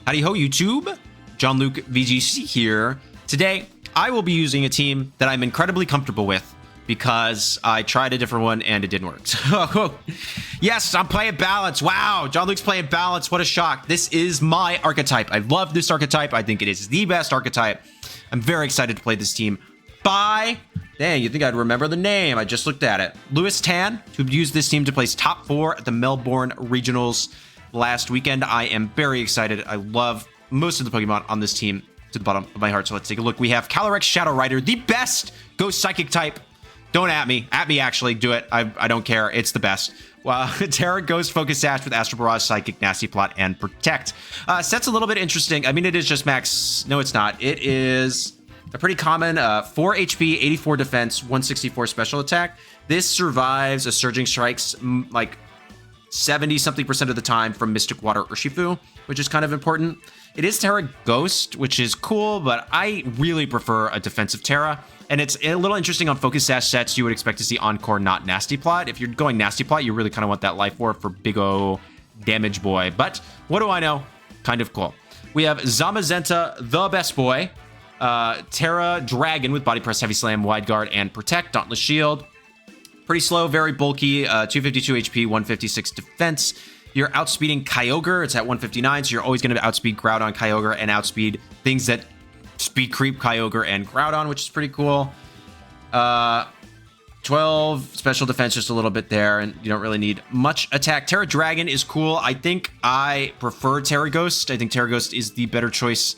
Howdy Ho YouTube, Jon-Luke VGC here. Today, I will be using a team that I'm incredibly comfortable with because I tried a different one and it didn't work. So, yes, I'm playing balance. Wow, Jon-Luke's playing balance. What a shock. This is my archetype. I love this archetype. I think it is the best archetype. I'm very excited to play this team. Bye. Dang, you think I'd remember the name? I just looked at it. Lewis Tan, who used this team to place top 4 at the Melbourne Regionals last weekend. I am very excited. I love most of the Pokemon on this team to the bottom of my heart. So let's take a look. We have Calyrex Shadow Rider, the best Ghost Psychic type. Don't at me. At me, actually. Do it. I don't care. It's the best. Well, Tera Ghost Focus Sash with Astral Barrage, Psychic, Nasty Plot, and Protect. Set's a little bit interesting. I mean, it is just max. No, it's not. It is a pretty common 4 HP, 84 defense, 164 special attack. This survives a Surging Strikes like 70-something% of the time from Mystic Water Urshifu, which is kind of important. It is Tera Ghost, which is cool, but I really prefer a defensive Tera. And it's a little interesting on Focus Sash sets. You would expect to see Encore, not Nasty Plot. If you're going Nasty Plot, you really kind of want that Life Orb for big O damage boy. But what do I know? Kind of cool. We have Zamazenta, the best boy. Tera Dragon with Body Press, Heavy Slam, Wide Guard, and Protect. Dauntless Shield. Pretty slow, very bulky. 252 HP, 156 defense. You're outspeeding Kyogre. It's at 159, so you're always going to outspeed Groudon, Kyogre, and outspeed things that speed creep Kyogre and Groudon, which is pretty cool. 12 special defense, just a little bit there, and you don't really need much attack. Tera Dragon is cool. I think I prefer Tera Ghost. I think Tera Ghost is the better choice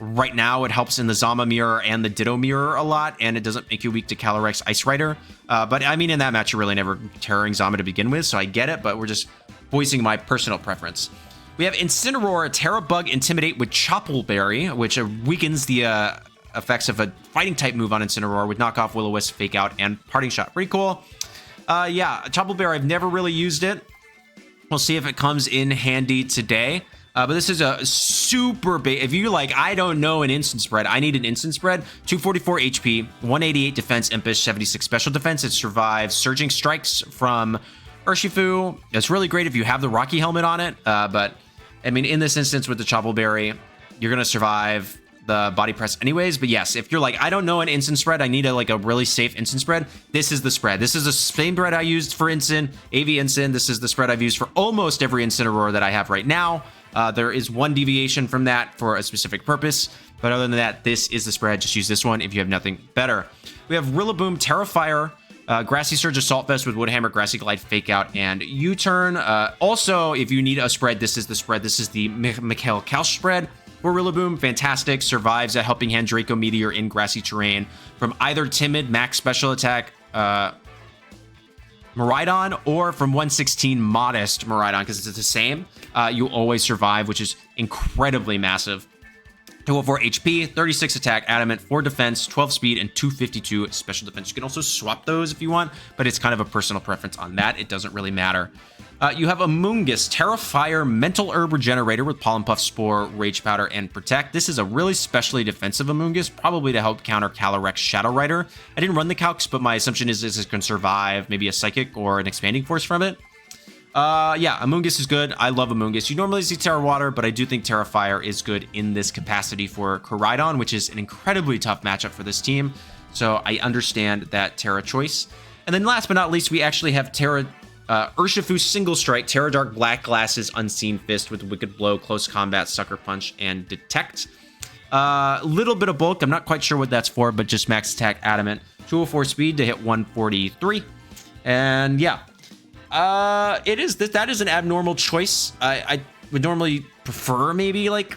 right now. It helps in the Zama mirror and the Ditto mirror a lot, and it doesn't make you weak to Calyrex Ice Rider. But I mean, in that match, you're really never terroring Zama to begin with, so I get it, but we're just voicing my personal preference. We have Incineroar, Tera Bug Intimidate with Chople Berry, which weakens the effects of a fighting type move on Incineroar with Knockoff, Will-O-Wisp, Fake Out, and Parting Shot. Pretty cool. Yeah, Chople Berry, I've never really used it. We'll see if it comes in handy today. But this is a super big, if you like, I don't know an instant spread. I need an instant spread. 244 HP, 188 defense, Impish, 76 special defense. It survives Surging Strikes from Urshifu. It's really great if you have the Rocky Helmet on it. But, I mean, in this instance with the Chople Berry, you're going to survive the Body Press anyways. But yes, if you're like, I don't know an instant spread, I need a really safe instant spread, this is the spread. This is the same spread I used for Incin, AV Incin. This is the spread I've used for almost every Incineroar that I have right now. There is one deviation from that for a specific purpose, but other than that, this is the spread. Just use this one if you have nothing better. We have Rillaboom, Tera Fire, Grassy Surge, Assault Vest with Woodhammer, Grassy Glide, Fake Out, and U-Turn. Also, if you need a spread, this is the spread. This is the Michael Kelsch spread for Rillaboom. Fantastic. Survives a Helping Hand Draco Meteor in grassy terrain from either Timid, Max Special Attack, Miraidon, or from 116 Modest Miraidon, because it's the same. You always survive, which is incredibly massive. 204 HP, 36 attack, Adamant, 4 defense, 12 speed, and 252 special defense. You can also swap those if you want, but it's kind of a personal preference on that. It doesn't really matter. You have Amoongus, Tera Fire, Mental Herb Regenerator with Pollen Puff, Spore, Rage Powder, and Protect. This is a really specially defensive Amoongus, probably to help counter Calyrex Shadow Rider. I didn't run the calcs, but my assumption is this can survive maybe a Psychic or an Expanding Force from it. Yeah, Amoongus is good. I love Amoongus. You normally see Tera Water, but I do think Tera Fire is good in this capacity for Koraidon, which is an incredibly tough matchup for this team. So I understand that Tera choice. And then last but not least, we actually have Tera Urshifu Single Strike, Tera Dark Black Glasses, Unseen Fist with Wicked Blow, Close Combat, Sucker Punch, and Detect. Little bit of bulk. I'm not quite sure what that's for, but just max attack, Adamant. 204 speed to hit 143. And yeah. That is an abnormal choice. I would normally prefer maybe like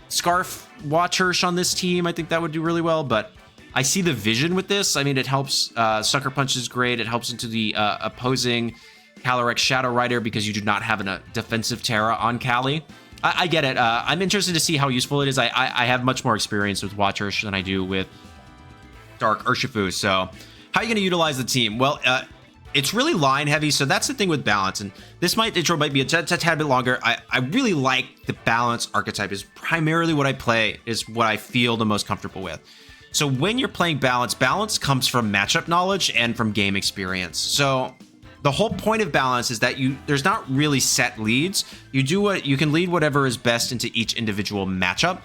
Scarf Watchers on this team. I think that would do really well, but I see the vision with this. I mean, it helps. Sucker Punch is great. It helps into the opposing Calyrex Shadow Rider because you do not have a defensive Tera on Cali. I get it. I'm interested to see how useful it is. I have much more experience with Watchers than I do with Dark Urshifu. So how are you going to utilize the team? Well, it's really line heavy, so that's the thing with balance. And this intro might be a tad bit longer. I really like the balance archetype. Is primarily what I play, is what I feel the most comfortable with. So when you're playing balance, balance comes from matchup knowledge and from game experience. So the whole point of balance is that there's not really set leads. You can lead whatever is best into each individual matchup.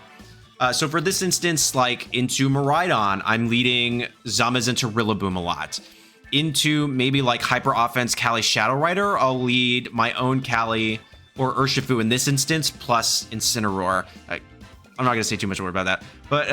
So for this instance, like into Miraidon, I'm leading Zamazenta Rillaboom a lot. Into maybe like Hyper Offense Cali Shadow Rider, I'll lead my own Cali or Urshifu in this instance, plus Incineroar. I'm not going to say too much more about that. But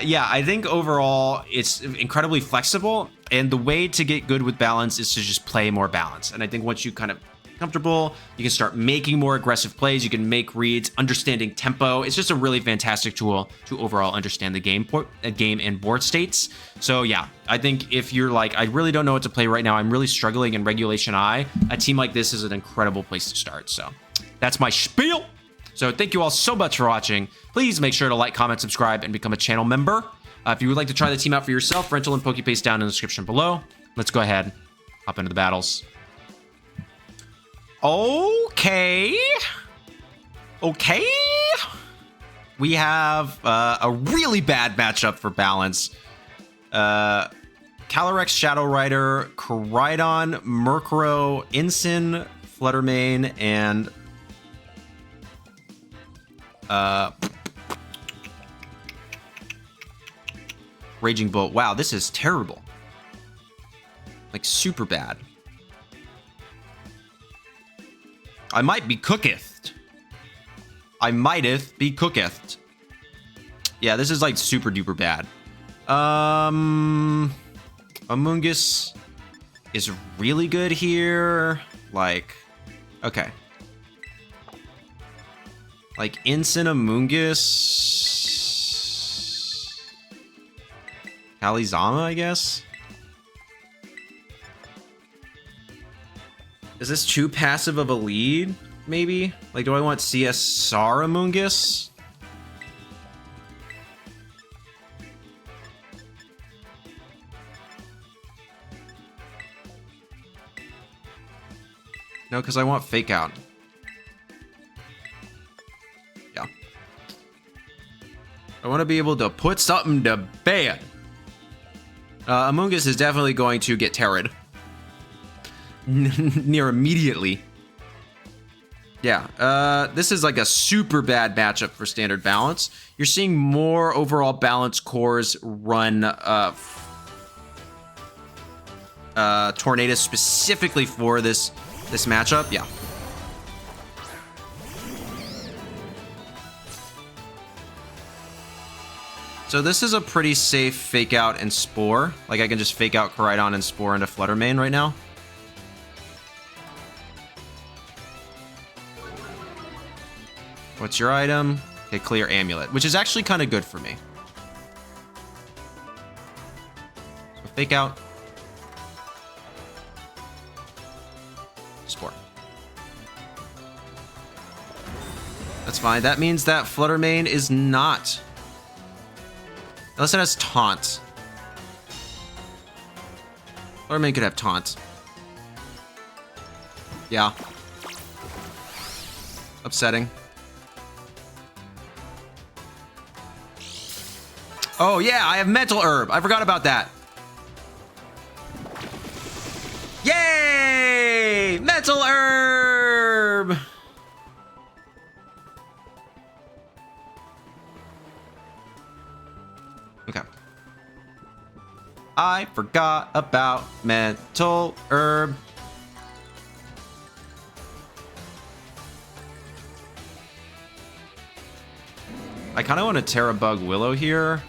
yeah, I think overall it's incredibly flexible. And the way to get good with balance is to just play more balance. And I think once you kind of comfortable, you can start making more aggressive plays. You can make reads, understanding tempo. It's just a really fantastic tool to overall understand the game and board states. So yeah, I think if you're like, I really don't know what to play right now, I'm really struggling in Regulation I, a team like this is an incredible place to start. So that's my spiel. So thank you all so much for watching. Please make sure to like, comment, subscribe, and become a channel member. If you would like to try the team out for yourself, rental and Pokepaste down in the description below. Let's go ahead, hop into the battles. Okay. We have a really bad matchup for balance. Calyrex Shadow Rider, Koraidon, Murkrow, Incin, Fluttermane, and Raging Bolt. Wow, this is terrible. Like super bad. I might be cooketh. Yeah, this is like super duper bad. Amoongus is really good here. Like, okay. Like Incin Amoongus. Kalizama, I guess. Is this too passive of a lead, maybe? Like, do I want CSR Amoongus? No, because I want Fake Out. Yeah. I want to be able to put something to bed. Amoongus is definitely going to get Terrid. Near immediately. Yeah, this is like a super bad matchup for standard balance. You're seeing more overall balance cores run Tornadus specifically for this matchup. Yeah. So this is a pretty safe Fake Out and Spore. Like I can just Fake Out Koraidon and Spore into Fluttermane right now. What's your item? Okay, clear Amulet, which is actually kind of good for me. So Fake Out. Spore. That's fine. That means that Fluttermane is not. Unless it has Taunt. Fluttermane could have Taunt. Yeah. Upsetting. Oh yeah, I have Mental Herb. I forgot about that. Yay! Mental Herb! Okay. I forgot about Mental Herb. I kind of want to Tera Bug Willow here.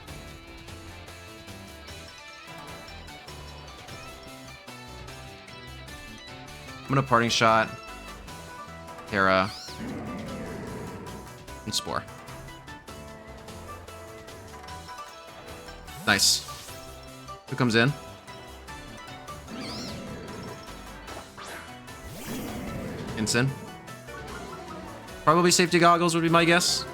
I'm gonna Parting Shot, Tera, and Spore. Nice. Who comes in? Incin. Probably Safety Goggles would be my guess.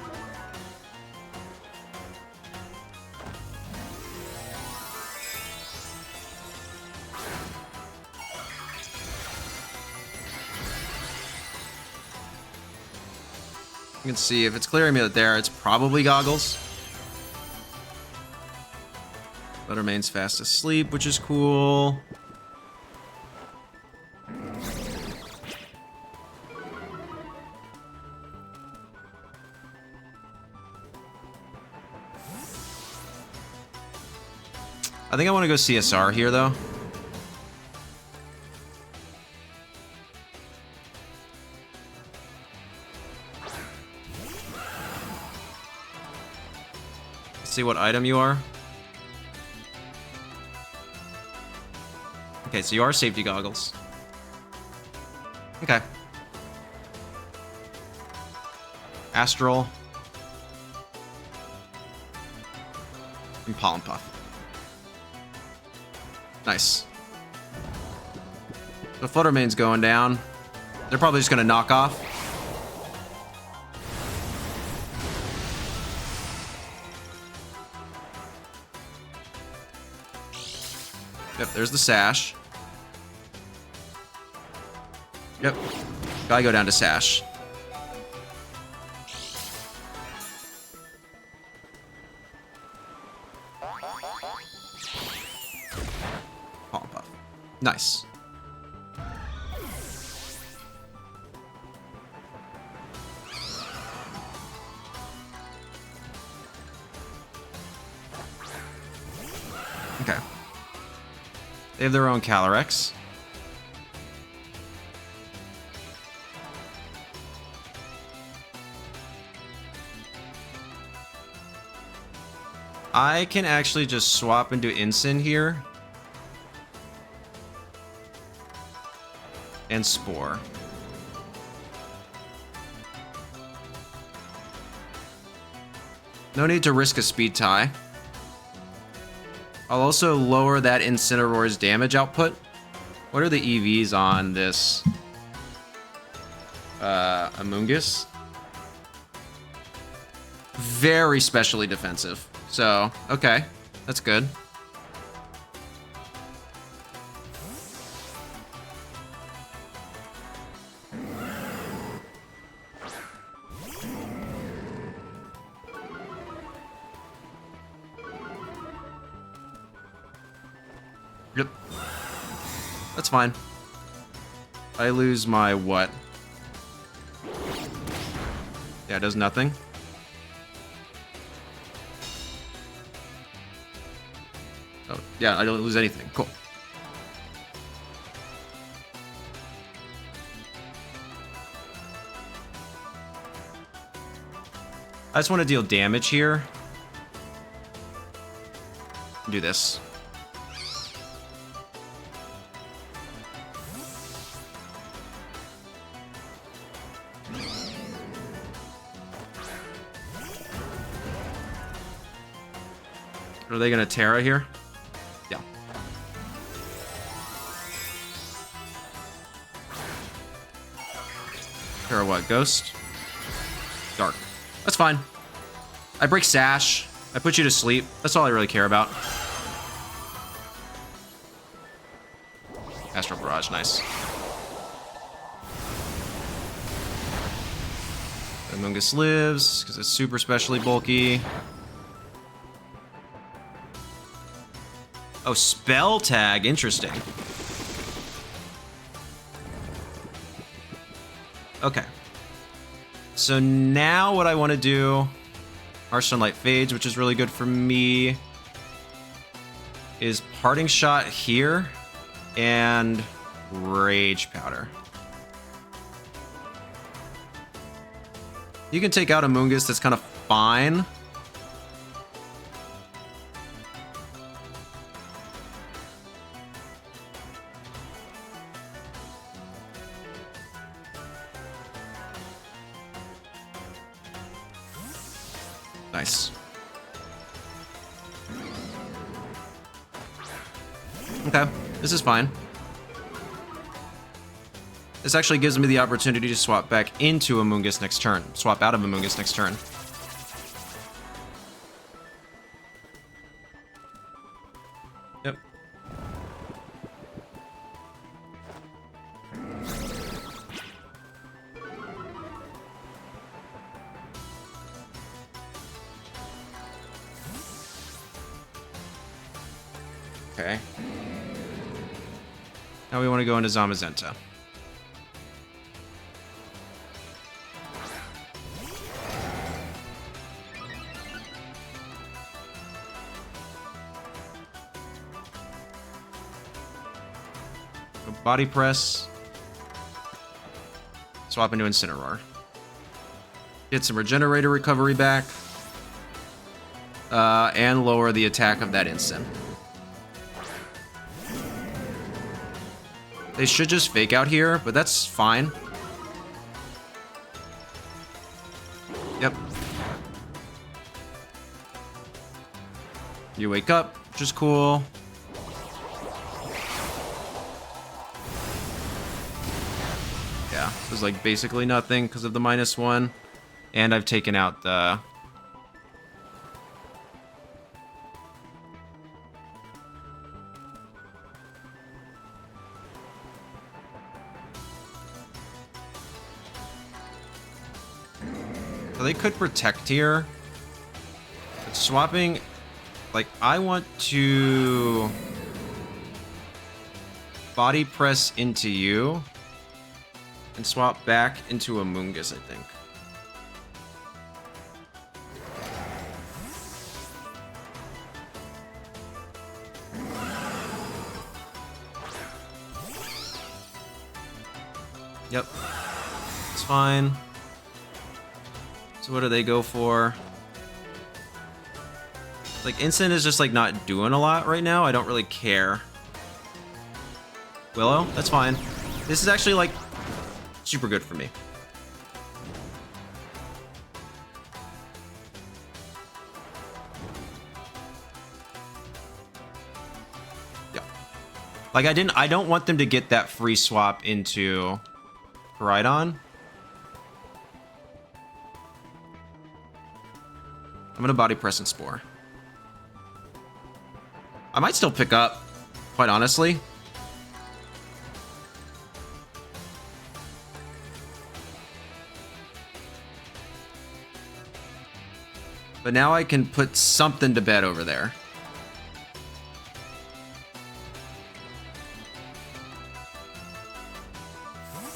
You can see if it's clearing me there, it's probably Goggles. But remains fast asleep, which is cool. I think I want to go CSR here, though. Let's see what item you are. Okay, so you are safety goggles. Okay. Astral. And Pollen Puff. Nice. The Flutter Mane's going down. They're probably just going to knock off. Yep, there's the Sash. Yep. Gotta go down to Sash. Pollen Puff. Nice. Okay. They have their own Calyrex. I can actually just swap into Incin here. And Spore. No need to risk a speed tie. I'll also lower that Incineroar's damage output. What are the EVs on this Amoongus? Very specially defensive. So, okay. That's good. Yep. That's fine. I lose my what? Yeah, it does nothing. Oh, yeah, I don't lose anything. Cool. I just want to deal damage here. Do this. Are they gonna Tera here? Yeah. Tera what? Ghost? Dark. That's fine. I break Sash. I put you to sleep. That's all I really care about. Astral Barrage, nice. Amoongus lives, because it's super specially bulky. Oh, spell tag, interesting. Okay. So now what I want to do, Harsh Sunlight fades, which is really good for me, is Parting Shot here and Rage Powder. You can take out Amoongus, that's kind of fine. Nice. Okay, this is fine. This actually gives me the opportunity to swap back into Amoongus next turn. Swap out of Amoongus next turn. Yep. Okay. Now we want to go into Zamazenta. Body Press. Swap into Incineroar. Get some Regenerator recovery back. And lower the attack of that Incin. They should just fake out here, but that's fine. Yep. You wake up, which is cool. Yeah, it was like basically nothing because of the -1. And I've taken out the... So they could protect here. But swapping... Like, I want to... Body Press into you. And swap back into Amoongus, I think. Yep. It's fine. So what do they go for? Like, Incin is just, like, not doing a lot right now. I don't really care. Willow? That's fine. This is actually, like, super good for me. Yeah. Like, I don't want them to get that free swap into Koraidon. I'm gonna Body Press and Spore. I might still pick up, quite honestly. But now I can put something to bed over there.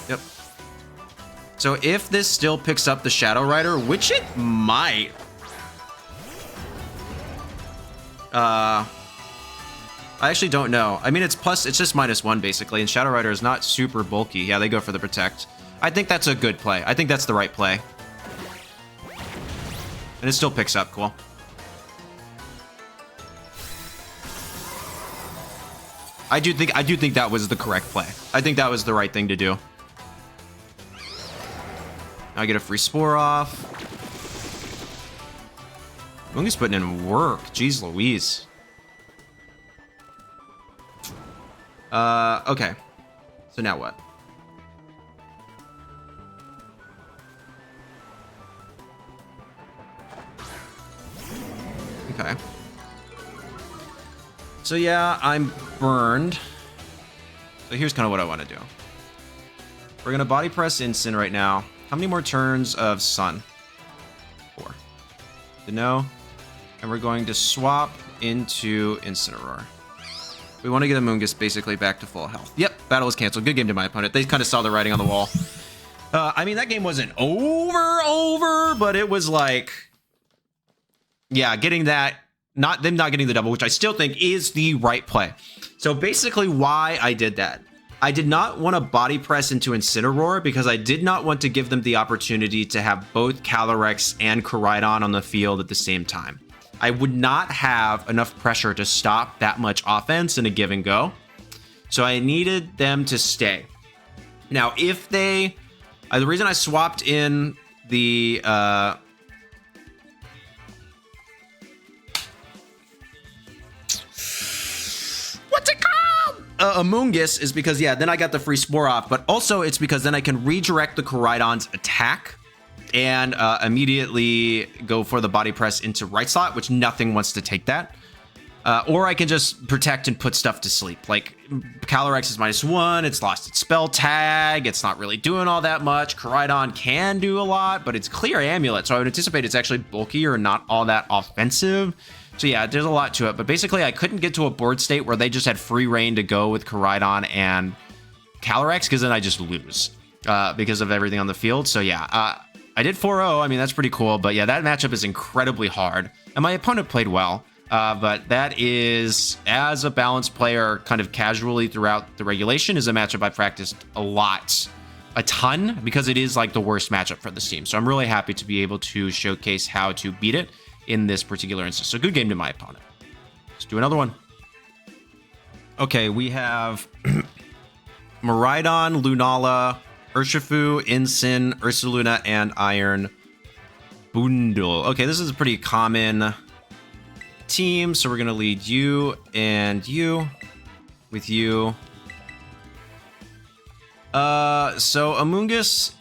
Yep. So if this still picks up the Shadow Rider, which it might. I actually don't know. I mean, it's just -1 basically, and Shadow Rider is not super bulky. Yeah, they go for the Protect. I think that's a good play. I think that's the right play. And it still picks up. Cool. I do think that was the correct play. I think that was the right thing to do. Now I get a free Spore off. Amoongus putting in work. Jeez Louise. Okay. So now what? Okay. So yeah, I'm burned. So here's kind of what I want to do. We're gonna Body Press Incin right now. How many more turns of Sun? 4. To know. And we're going to swap into Incineroar. We want to get Amoongus basically back to full health. Yep, battle was canceled. Good game to my opponent. They kind of saw the writing on the wall. I mean, that game wasn't over, but it was like... Yeah, getting that... not getting the double, which I still think is the right play. So basically why I did that. I did not want to Body Press into Incineroar because I did not want to give them the opportunity to have both Calyrex and Koraidon on the field at the same time. I would not have enough pressure to stop that much offense in a give and go. So I needed them to stay. Now, if they... the reason I swapped in the... what's it called? Amoongus is because, yeah, then I got the free Spore off. But also, it's because then I can redirect the Koraidon's attack and immediately go for the Body Press into right slot, which nothing wants to take that. Or I can just protect and put stuff to sleep. Like, Calyrex is -1, it's lost its spell tag, it's not really doing all that much. Koraidon can do a lot, but it's clear amulet, so I would anticipate it's actually bulkier and not all that offensive. So yeah, there's a lot to it, but basically I couldn't get to a board state where they just had free reign to go with Koraidon and Calyrex, because then I just lose because of everything on the field. So yeah, I did 4-0. I mean, that's pretty cool. But yeah, that matchup is incredibly hard. And my opponent played well. But that is, as a balanced player, kind of casually throughout the regulation, is a matchup I practiced a ton, because it is like the worst matchup for this team. So I'm really happy to be able to showcase how to beat it in this particular instance. So good game to my opponent. Let's do another one. Okay, we have Miraidon, Lunala, Urshifu, Incin, Ursaluna, and Iron Bundle. Okay, this is a pretty common team, so we're gonna lead you and you with you. So Amoongus,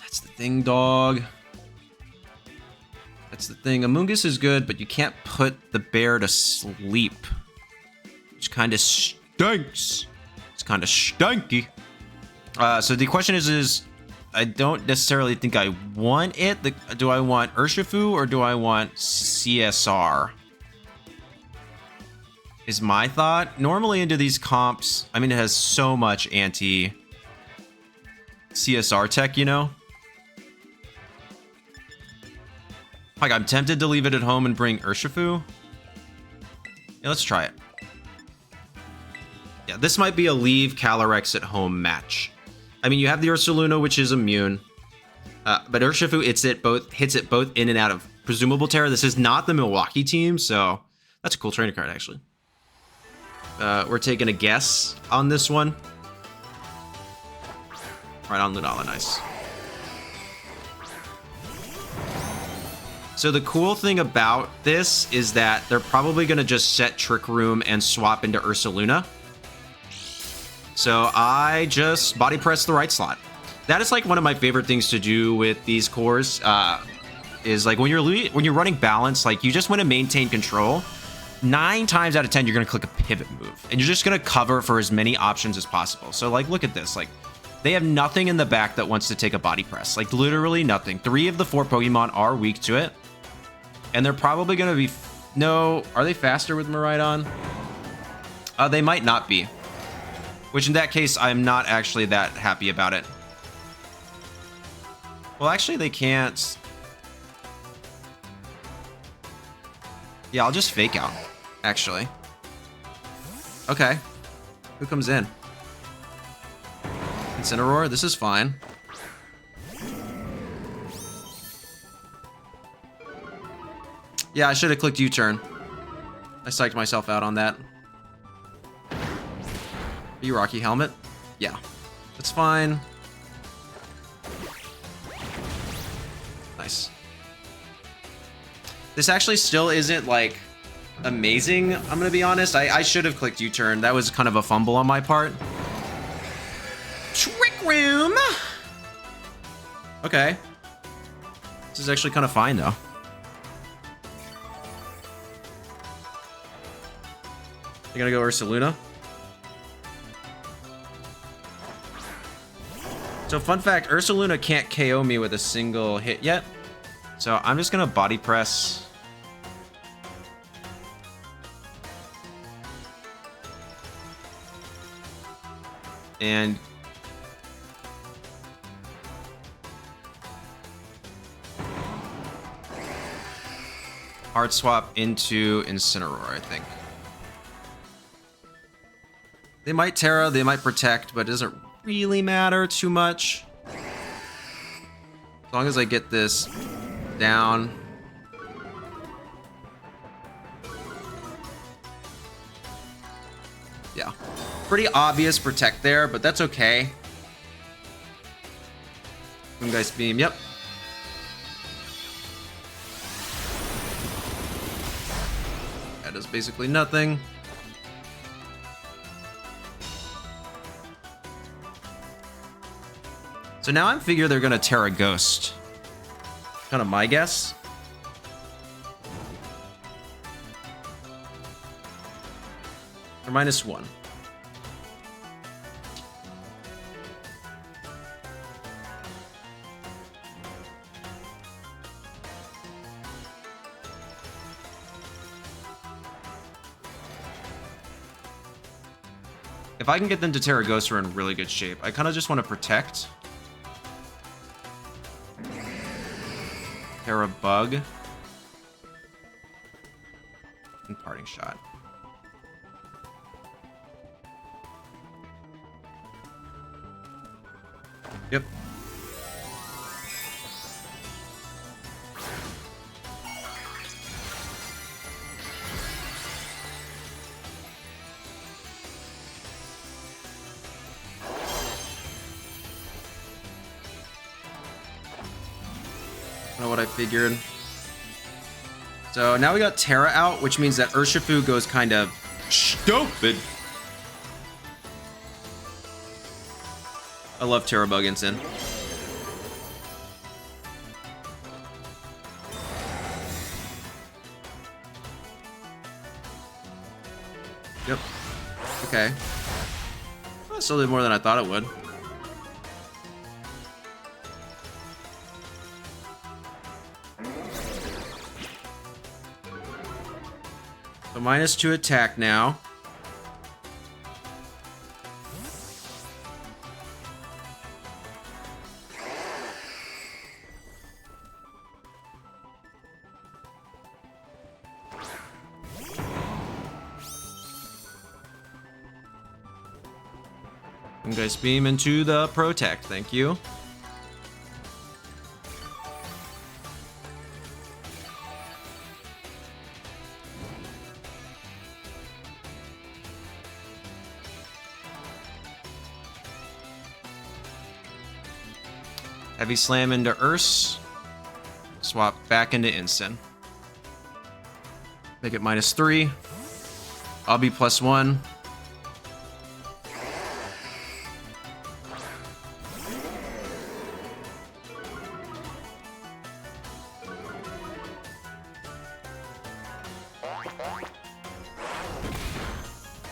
that's the thing, dog. That's the thing. Amoongus is good, but you can't put the bear to sleep, which kind of stinks. It's kind of stinky. So the question is I don't necessarily think I want it. Do I want Urshifu or do I want CSR? Is my thought. Normally into these comps, I mean, it has so much anti-CSR tech, you know? Like, I'm tempted to leave it at home and bring Urshifu. Yeah, let's try it. Yeah, this might be a leave Calyrex at home match. I mean, you have the Ursaluna, which is immune. But Urshifu hits it both in and out of presumable Tera. This is not the Milwaukee team, so that's a cool trainer card, actually. We're taking a guess on this one. Right on Lunala, nice. So the cool thing about this is that they're probably going to just set Trick Room and swap into Ursaluna. So I just body press the right slot. That is like one of my favorite things to do with these cores. Is like when you're running balance, like you just want to maintain control. 9 times out of 10, you're going to click a pivot move, and you're just going to cover for as many options as possible. So like, look at this. Like, they have nothing in the back that wants to take a body press. Like, literally nothing. 3 of the 4 Pokemon are weak to it, and they're probably going to be. No, are they faster with Miraidon? They might not be. Which in that case, I'm not actually that happy about it. Well, actually, they can't. Yeah, I'll just fake out, actually. Okay. Who comes in? Incineroar, this is fine. Yeah, I should have clicked U-turn. I psyched myself out on that. Rocky Helmet. Yeah, that's fine. Nice. This actually still isn't like amazing, I'm gonna be honest. I should have clicked U-turn. That was kind of a fumble on my part. Trick Room. Okay. This is actually kind of fine though. You're gonna go Ursaluna. So fun fact, Ursaluna can't KO me with a single hit yet. So I'm just gonna body press. And hard swap into Incineroar, I think. They might Tera, they might protect, but it doesn't really matter too much. As long as I get this down. Yeah. Pretty obvious protect there, but that's okay. Moongeist Beam, yep. That does basically nothing. So now I'm figuring they're gonna Tera Ghost. Kind of my guess. For -1. If I can get them to Tera Ghost, we're in really good shape. I kind of just want to protect. Tera Bug. and Parting Shot. Yep. I don't know what I figured. So now we got Tera out, which means that Urshifu goes kind of stupid. I love Tera Bug Incin. Yep. Okay. Well, still did more than I thought it would. So -2 attack now. Guys, beam into the Protect, thank you. Heavy Slam into Urs. Swap back into Incin. Make it -3. I'll be +1.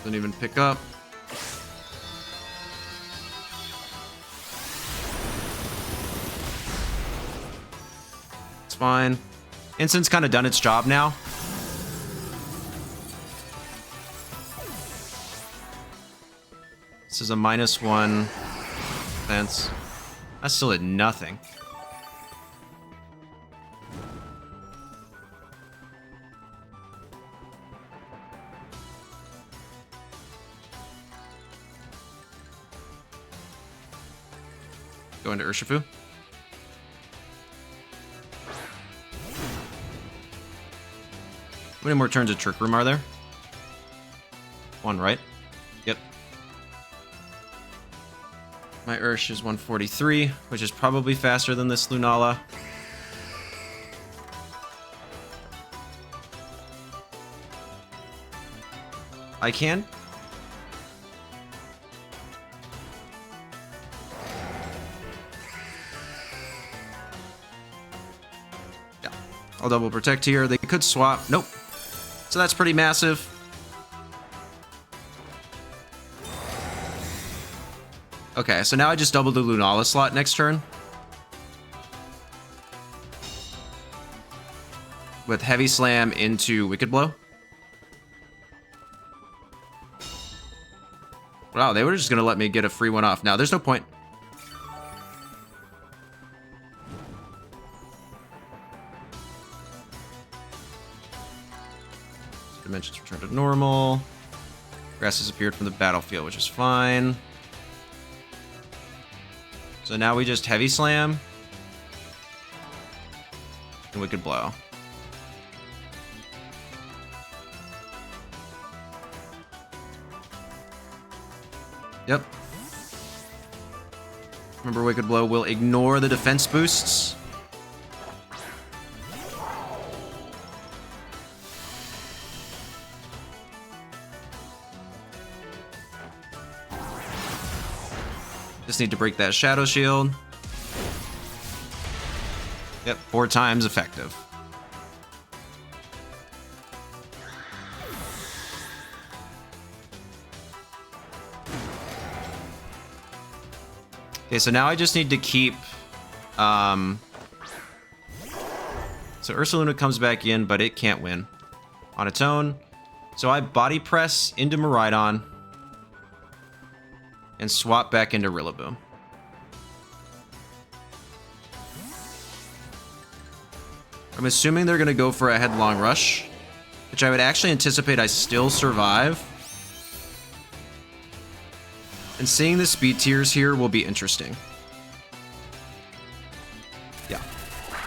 Doesn't even pick up. It's fine. Incin's kind of done its job now. This is a -1 defense. I still did nothing. Go into Urshifu. How many more turns of Trick Room are there? 1, right? Yep. My Ursh is 143, which is probably faster than this Lunala. I can. I'll double protect here. They could swap. Nope. So that's pretty massive. Okay, so now I just double the Lunala slot next turn. With Heavy Slam into Wicked Blow. Wow, they were just going to let me get a free one off. Now, there's no point. Dimensions return to normal. Grass has appeared from the battlefield, which is fine. So now we just Heavy Slam. And Wicked Blow. Yep. Remember, Wicked Blow will ignore the defense boosts. Just need to break that Shadow Shield. Yep, 4 times effective. Okay, so now I just need to keep... So Ursaluna comes back in, but it can't win on its own. So I Body Press into Miraidon. And swap back into Rillaboom. I'm assuming they're going to go for a Headlong Rush. which I would actually anticipate I still survive. And seeing the speed tiers here will be interesting. Yeah.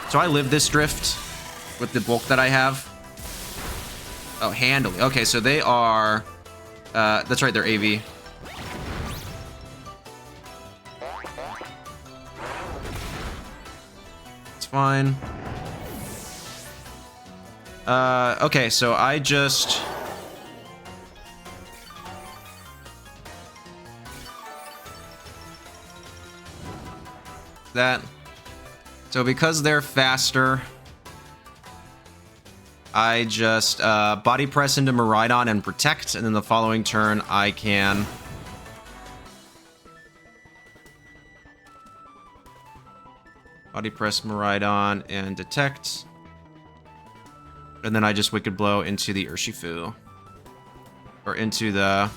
So I live this drift with the bulk that I have. Oh, handily. Okay, so they are... that's right, they're AV. It's fine. Okay, so I just... that. So because they're faster, I just body press into Miraidon and protect, and then the following turn I can body press Miraidon and detect, and then I just Wicked Blow into the Urshifu, or into the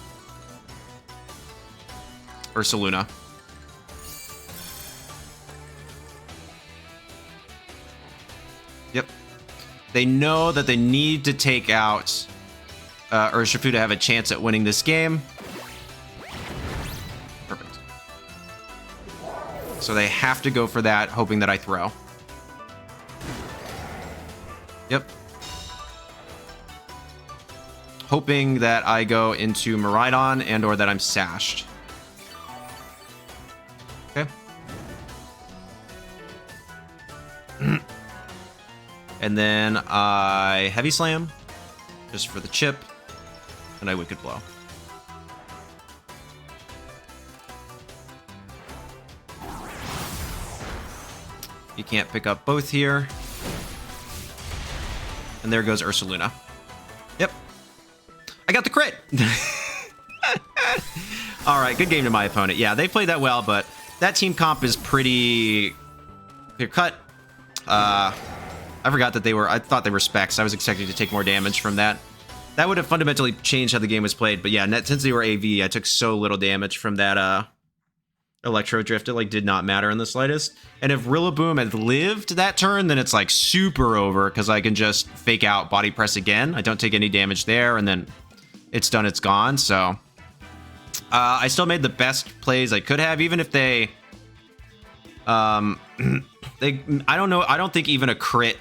Ursaluna. Yep. They know that they need to take out Urshifu to have a chance at winning this game. Perfect. So they have to go for that, hoping that I throw. Yep. Hoping that I go into Miraidon and or that I'm sashed. Okay. And then I Heavy Slam, just for the chip, and I Wicked Blow. You can't pick up both here. And there goes Ursaluna. Yep. I got the crit! Alright, good game to my opponent. Yeah, they played that well, but that team comp is pretty clear-cut. I forgot that they were... I thought they were specs. I was expecting to take more damage from that. That would have fundamentally changed how the game was played. But yeah, since they were AV, I took so little damage from that Electro Drift. It, like, did not matter in the slightest. And if Rillaboom had lived that turn, then it's, like, super over. Because I can just fake out Body Press again. I don't take any damage there. And then it's done, it's gone. So I still made the best plays I could have. Even if they... I don't know. I don't think even a crit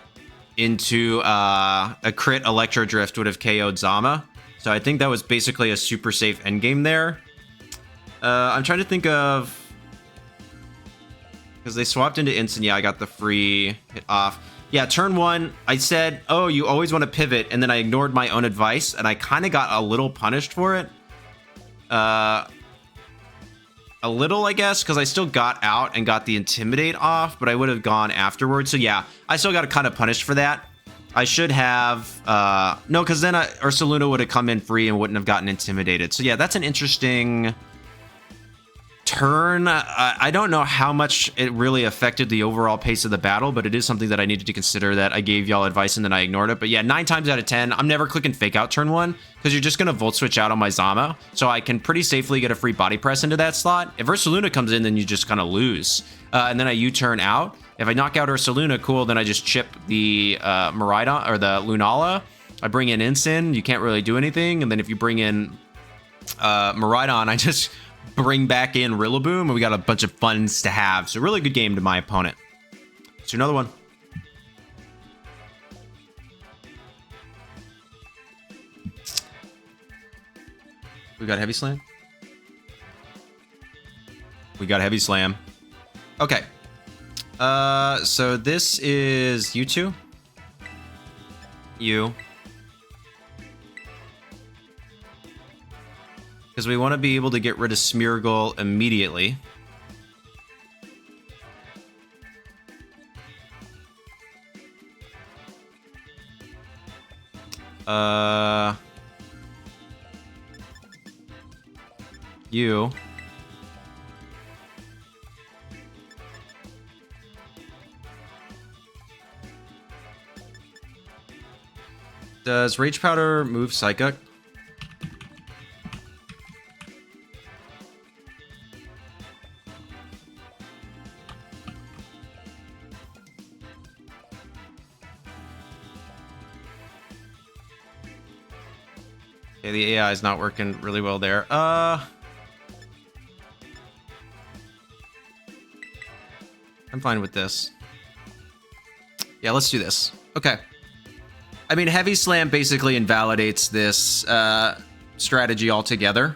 into a crit Electro Drift would have KO'd Zama. So I think that was basically a super safe endgame there. I'm trying to think of... because they swapped into Instant. Yeah, I got the free hit off. Yeah, turn one, I said, oh, you always want to pivot, and then I ignored my own advice, and I kind of got a little punished for it. A little, I guess, because I still got out and got the Intimidate off, but I would have gone afterwards. So yeah, I still got kind of punished for that. I should have... no, because then Ursaluna would have come in free and wouldn't have gotten intimidated. So yeah, that's an interesting turn. I don't know how much it really affected the overall pace of the battle, but it is something that I needed to consider, that I gave y'all advice and then I ignored it. But yeah, 9 times out of 10, I'm never clicking fake out turn 1 because you're just going to Volt Switch out on my Zama. So I can pretty safely get a free Body Press into that slot. If Ursaluna comes in, then you just kind of lose. And then I U-turn out. If I knock out Ursaluna, cool, then I just chip the Miraidon or the Lunala. I bring in Incin, you can't really do anything. And then if you bring in Miraidon, I just bring back in Rillaboom, and we got a bunch of funds to have. So really good game to my opponent. So another one. We got Heavy Slam. We got Heavy Slam. Okay. So this is you two. You. Because we want to be able to get rid of Smeargle immediately. You. Does Rage Powder move Psychic? Okay, the AI is not working really well there. I'm fine with this. Yeah, let's do this. Okay. I mean, Heavy Slam basically invalidates this strategy altogether.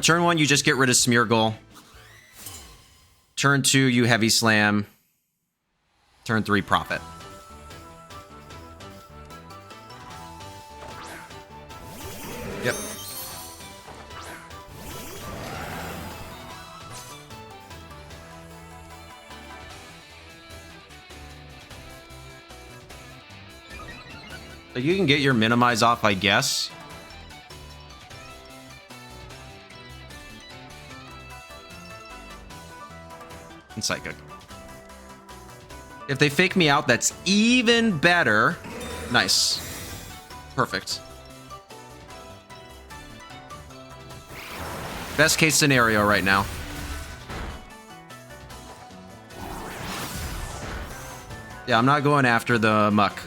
Turn 1, you just get rid of Smeargle. Turn 2, you Heavy Slam. Turn 3, Profit. Yep. So you can get your minimize off, I guess. And Psychic. If they fake me out, that's even better. Nice. Perfect. Best case scenario right now. Yeah, I'm not going after the Muck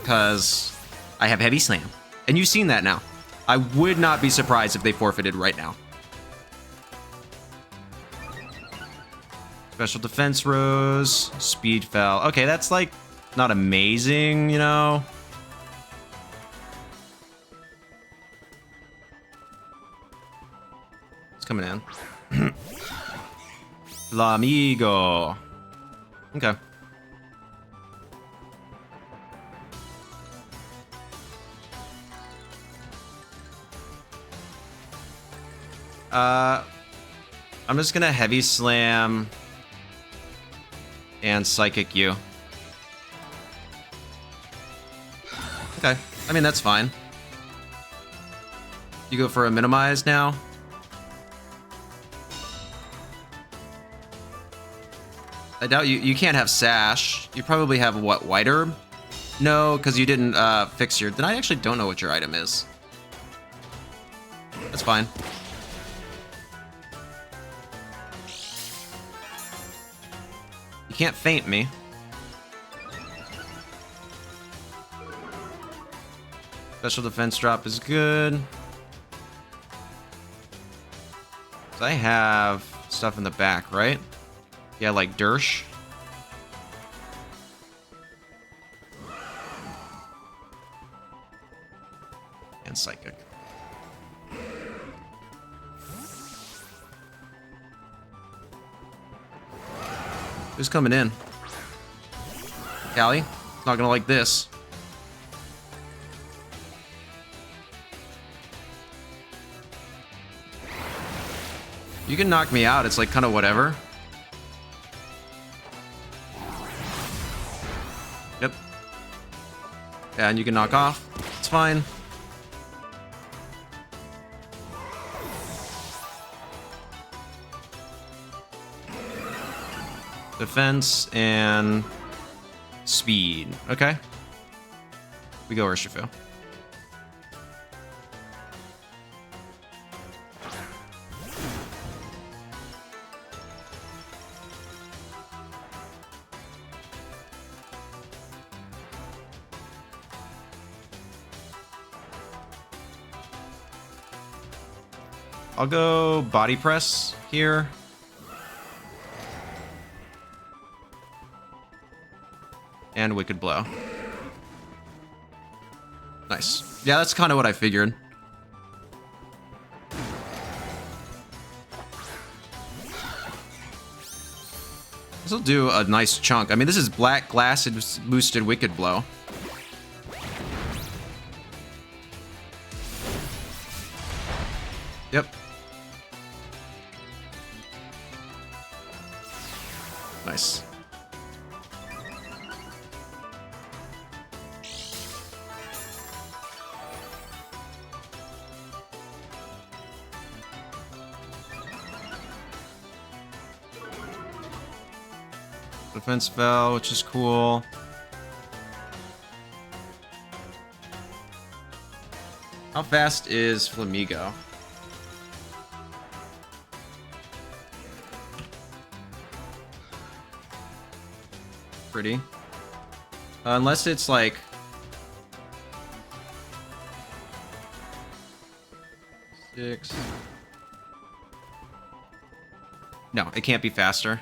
because I have Heavy Slam. And you've seen that now. I would not be surprised if they forfeited right now. Special Defense rose. Speed fell. Okay, that's like not amazing, you know? It's coming in. L'amigo. Okay. I'm just gonna Heavy Slam and Psychic you. Okay. I mean, that's fine. You go for a minimize now. I doubt you can't have Sash. You probably have, what, White Herb? No, because you didn't fix your... Then I actually don't know what your item is. That's fine. You can't feint me. Special defense drop is good. So I have stuff in the back, right? Yeah, like Dersh. And Psychic. Who's coming in? Callie? Not gonna like this. You can knock me out, it's like kind of whatever. Yep. Yeah, and you can knock off. It's fine. Defense and speed. Okay. We go Urshifu. I'll go Body Press here. And Wicked Blow. Nice. Yeah, that's kind of what I figured. This will do a nice chunk. I mean, this is Black Glass boosted Wicked Blow. Yep. Nice. Defense fell, which is cool. How fast is Flamigo? Pretty. Unless it's like... 6. No, it can't be faster.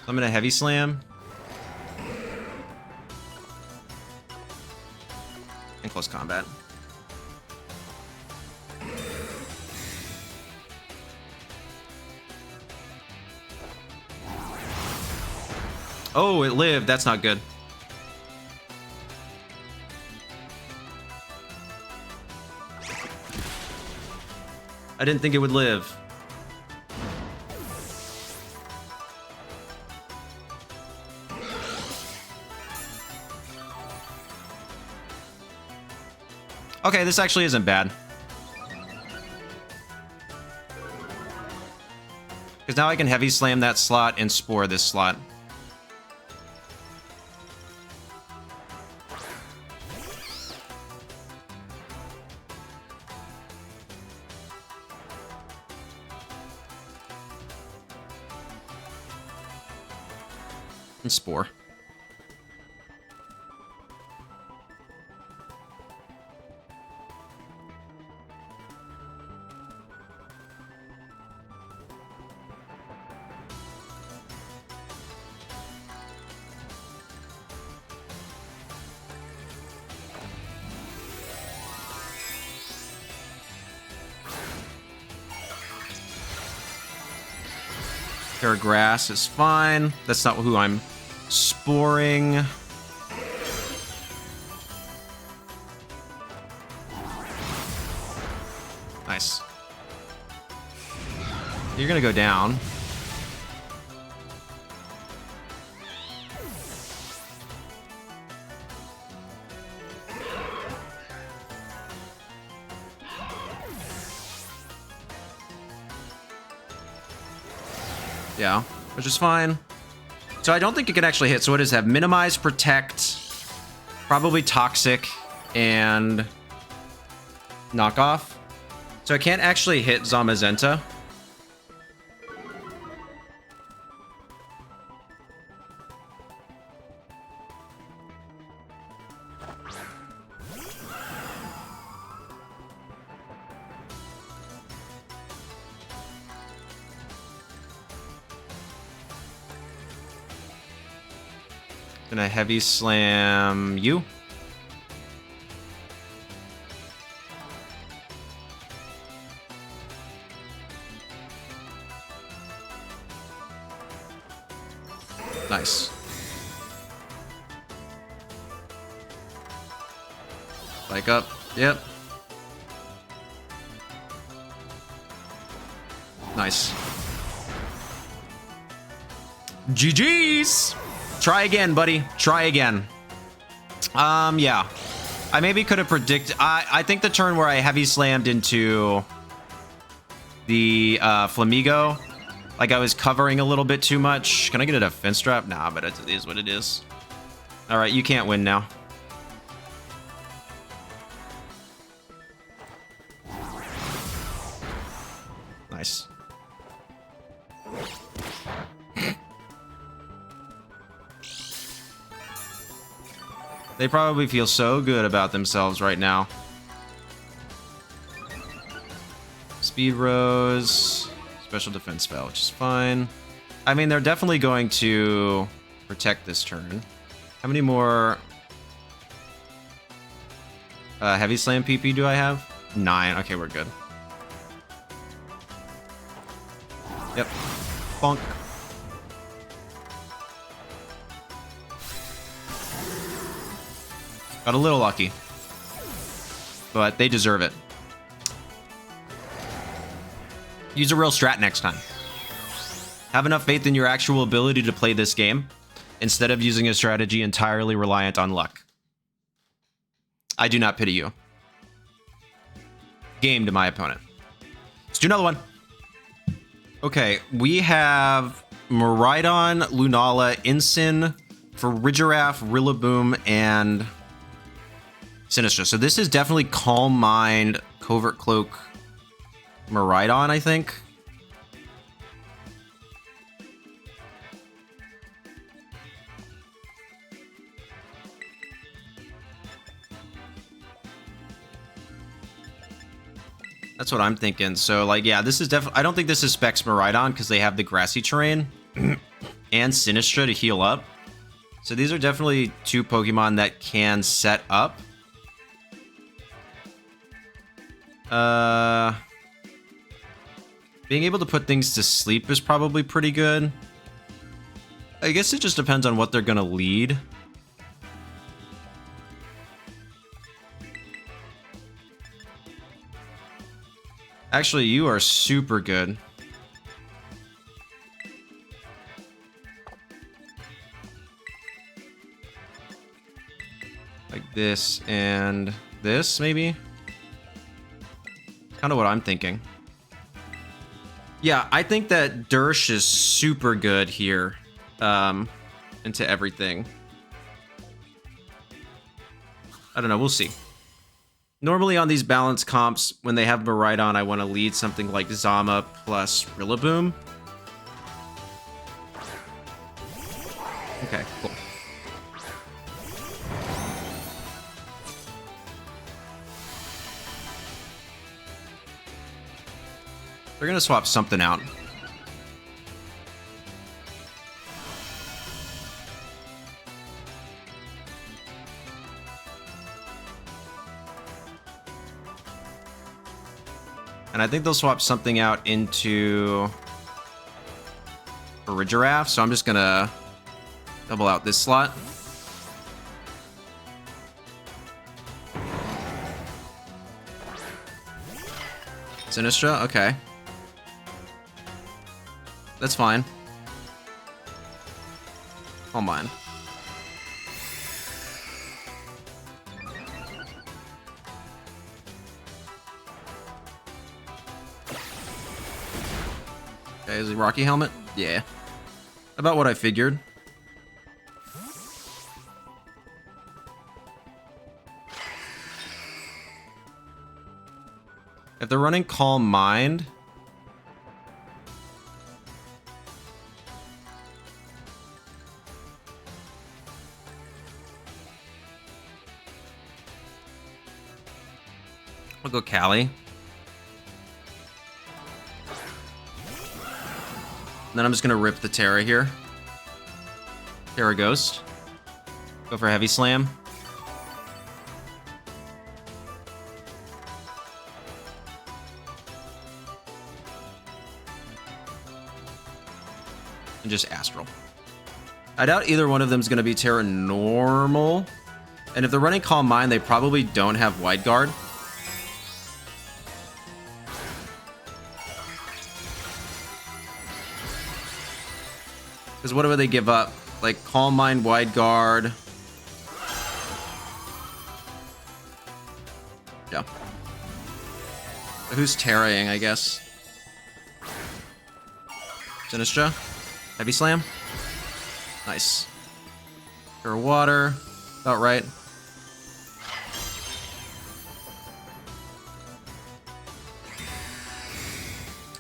I'm gonna heavy slam. In close combat. Oh, it lived. That's not good. I didn't think it would live. Okay, this actually isn't bad. Because now I can heavy slam that slot and spore this slot. And spore. Terra Grass is fine. That's not who I'm sporing. Nice. You're gonna go down. Yeah, which is fine. So I don't think it can actually hit. So what does it have? Minimize, protect, probably toxic, and knockoff. So I can't actually hit Zamazenta. Gonna heavy slam you. Nice. Spike up. Yep. Nice. GG's! Try again, buddy. Try again. Yeah. I maybe could have predicted... I think the turn where I heavy slammed into the Flamigo, like I was covering a little bit too much. Can I get a defense trap? Nah, but it is what it is. All right, you can't win now. Nice. They probably feel so good about themselves right now. Speed Rose, special defense spell, which is fine. I mean, they're definitely going to protect this turn. How many more heavy slam PP do I have? 9. Okay, we're good. Yep. Bonk. Got a little lucky, but they deserve it. Use a real strat next time. Have enough faith in your actual ability to play this game instead of using a strategy entirely reliant on luck. I do not pity you. Game to my opponent. Let's do another one. Okay, we have Miraidon, Lunala, Incin, Giraffe, Rillaboom, and Sinistra. So this is definitely Calm Mind, Covert Cloak, Miraidon, I think. That's what I'm thinking. So, like, yeah, this is definitely... I don't think this is Specs Miraidon because they have the grassy terrain and Sinistra to heal up. So these are definitely two Pokemon that can set up. Being able to put things to sleep is probably pretty good. I guess it just depends on what they're going to lead. Actually, you are super good. Like this and this, maybe? Kind of what I'm thinking. Yeah, I think that Dersh is super good here. Into everything. I don't know, we'll see. Normally on these balance comps, when they have Miraidon, I want to lead something like Zama plus Rillaboom. Okay, cool. They're gonna swap something out. And I think they'll swap something out into a Giraffe, so I'm just gonna double out this slot. Sinistra, okay. That's fine. All mine. Okay, is it Rocky Helmet? Yeah. About what I figured. If they're running Calm Mind... I'll go Callie. And then I'm just going to rip the Tera here. Tera Ghost. Go for Heavy Slam. And just Astral. I doubt either one of them is going to be Tera Normal. And if they're running Calm Mind, they probably don't have Wide Guard. Because what do they give up? Like Calm Mind, Wide Guard. Yeah. Who's Terraing, I guess? Sinistra? Heavy Slam? Nice. Pure Water. About right.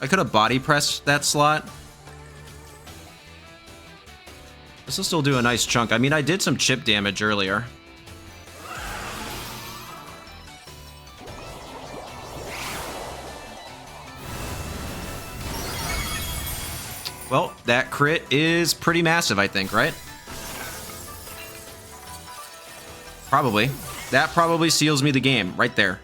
I could have body pressed that slot. This will still do a nice chunk. I mean, I did some chip damage earlier. Well, that crit is pretty massive, I think, right? Probably. That probably seals me the game, right there.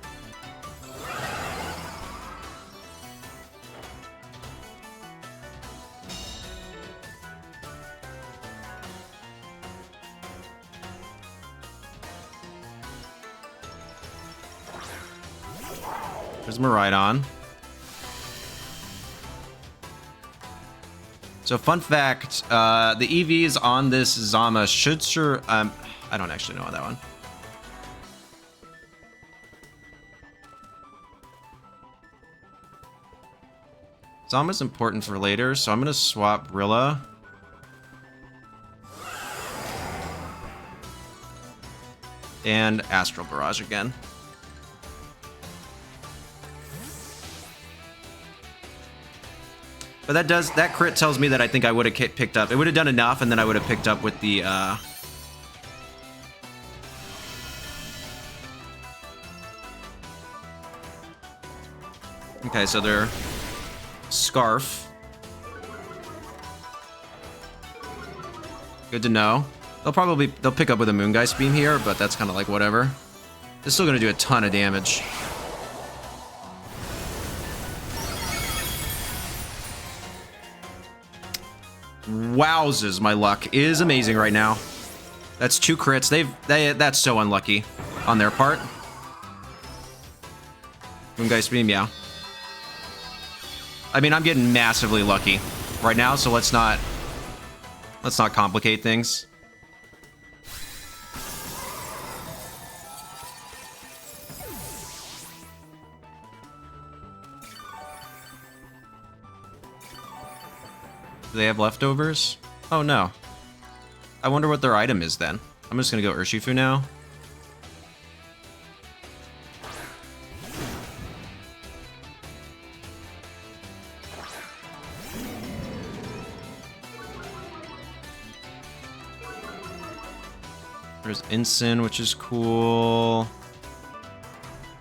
There's Miraidon. So fun fact, the EVs on this Zama should I don't actually know on that one. Zama's important for later, so I'm gonna swap Rilla. And Astral Barrage again. But that crit tells me that I think I would have picked up. It would have done enough, and then I would have picked up with the Okay, so they're Scarf. Good to know. They'll pick up with a Moongeist Beam here, but that's kind of like whatever. It's still gonna do a ton of damage. Wowzers, my luck is amazing right now. That's 2 crits. That's so unlucky on their part. Moongeist Beam, yeah. I mean, I'm getting massively lucky right now, so let's not complicate things. Do they have leftovers? Oh no. I wonder what their item is then. I'm just gonna go Urshifu now. There's Incin, which is cool.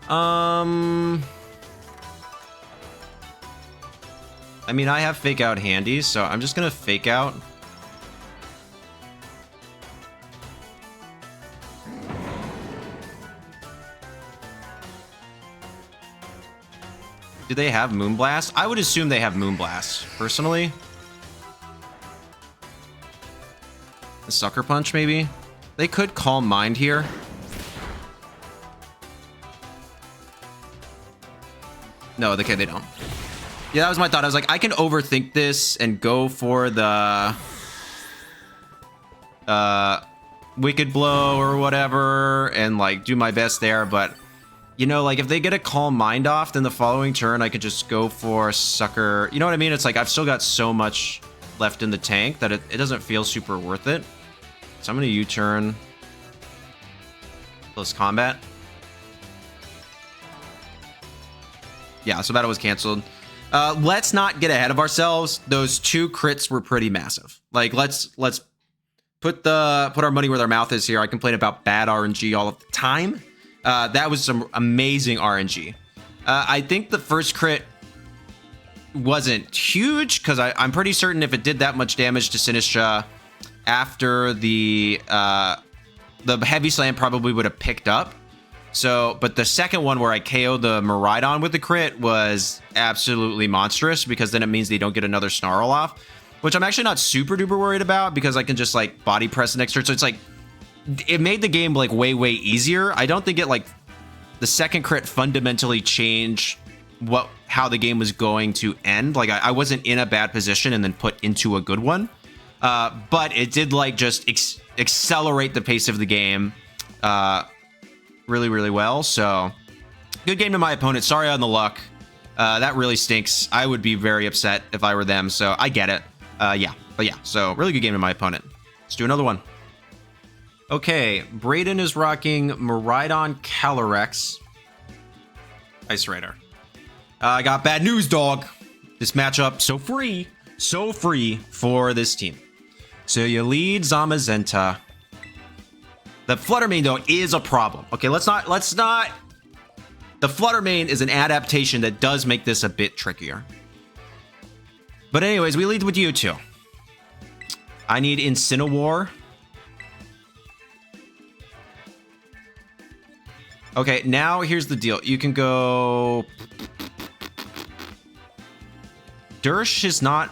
I mean, I have Fake Out handy, so I'm just gonna Fake Out. Do they have Moonblast? I would assume they have Moonblast, personally. The Sucker Punch, maybe? They could Calm Mind here. No, okay, they don't. Yeah, that was my thought. I was like, I can overthink this and go for the Wicked Blow or whatever and like do my best there, but you know, like if they get a Calm Mind off, then the following turn I could just go for Sucker. You know what I mean? It's like I've still got so much left in the tank that it doesn't feel super worth it. So I'm gonna U-turn. Close combat. Yeah, so battle was canceled. Let's not get ahead of ourselves. Those 2 crits were pretty massive. Like let's put our money where our mouth is here. I complain about bad RNG all of the time. That was some amazing RNG. I think the first crit wasn't huge because I'm pretty certain if it did that much damage to Sinistra after the Heavy Slam probably would have picked up. So, but the second one where I KO'd the Miraidon with the crit was absolutely monstrous because then it means they don't get another Snarl off, which I'm actually not super duper worried about because I can just like body press the next turn. So it's like, it made the game like way easier. I don't think it like the second crit fundamentally changed how the game was going to end. Like I wasn't in a bad position and then put into a good one. But it did like just accelerate the pace of the game really well. So good game to my opponent. Sorry on the luck. That really stinks. I would be very upset if I were them. So I get it. Yeah. So really good game to my opponent. Let's do another one. Okay. Braden is rocking Miraidon Calyrex Ice Raider. I got bad news, dog. This matchup so free for this team. So you lead Zamazenta. The Flutter Mane, though, is a problem. Okay, let's not... The Flutter Mane is an adaptation that does make this a bit trickier. But anyways, we lead with you two. I need Incineroar. Okay, now here's the deal. You can go... Dersh is not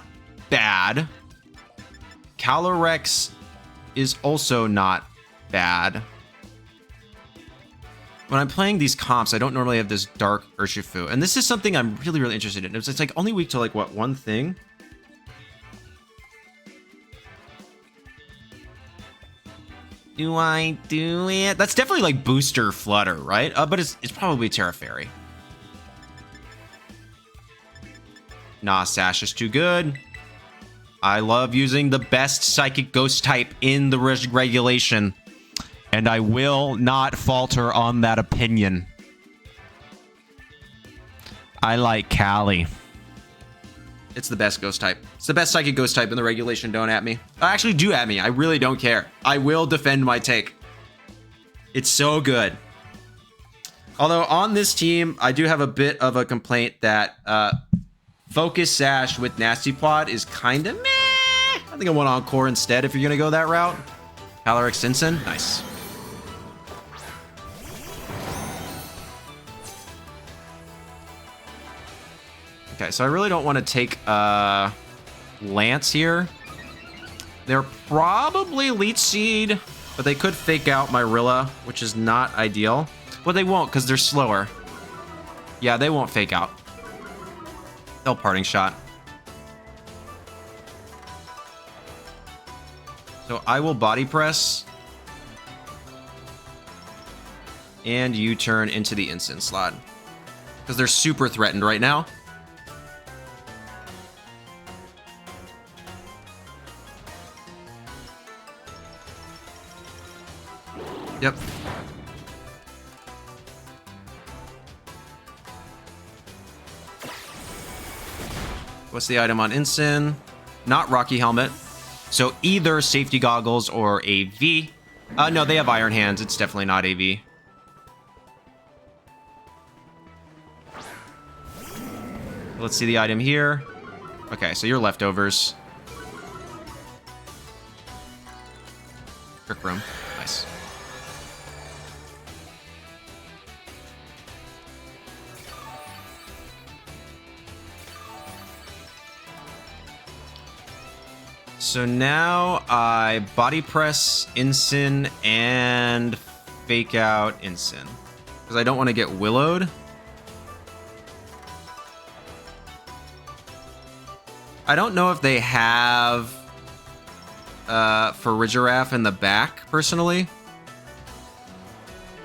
bad. Calyrex is also not bad. When I'm playing these comps, I don't normally have this dark Urshifu. And this is something I'm really interested in. It's like only weak to like, what, one thing? Do I do it? That's definitely like booster Flutter, right? But it's probably Tera Fire. Nah, Sash is too good. I love using the best Psychic Ghost type in the regulation. And I will not falter on that opinion. I like Cali. It's the best Ghost type. It's the best Psychic Ghost type in the regulation. Don't at me. Actually, do at me. I really don't care. I will defend my take. It's so good. Although on this team, I do have a bit of a complaint that Focus Sash with Nasty Plot is kind of meh. I think I want Encore instead if you're going to go that route. Calyrex Incin, nice. Okay, so I really don't want to take Lance here. They're probably Leech Seed, but they could fake out my Rilla, which is not ideal. Well, they won't because they're slower. Yeah, they won't fake out. They'll Parting Shot. So I will Body Press. And U-turn into the Incin slot. Because they're super threatened right now. Yep. What's the item on Incin? Not Rocky Helmet. So either Safety Goggles or AV. No, they have Iron Hands. It's definitely not AV. Let's see the item here. Okay, so your leftovers. Trick Room. Nice. So now I Body Press Incin and Fake Out Incin. Because I don't want to get Willowed. I don't know if they have Farigiraf in the back, personally.